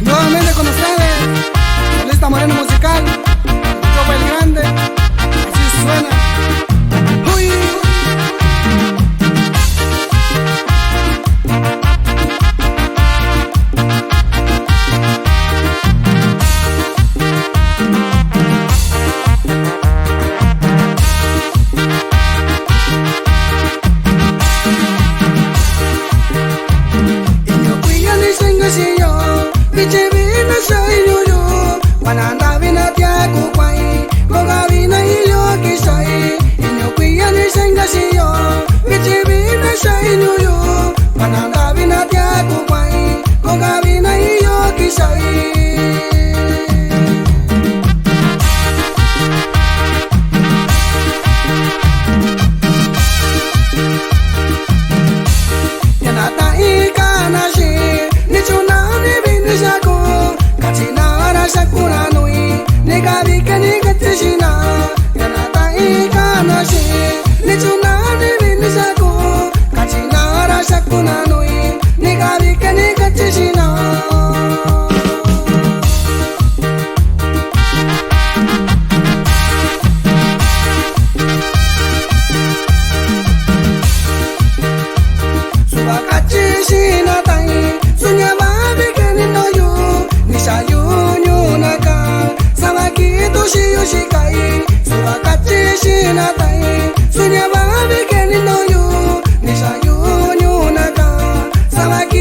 Y nuevamente con ustedes, Solista Moreno Musical, Chopa el Grande, así suena. ¡Uy! Wananda vina tia kukwai, goga vina iyo kisai. Inyo kuya ni senga siyo, bichi vina shai nyuyo. Wananda vina tia kukwai, goga vina iyo kisai. Yanata ikanashi, nichuna ni vini shaku, katina sakura nui, nega bikani gatishina. Yanata ikanashi, nichuna ni vini shaku, katina sakura nui, nega bikani gatishina. Subakachishina tai, sunya babi kani no yu, nishayu nyu naka, samaki toshi yoshikai. Subakachishina tai, sunya babi kani no yu, nishayu nyu naka, samaki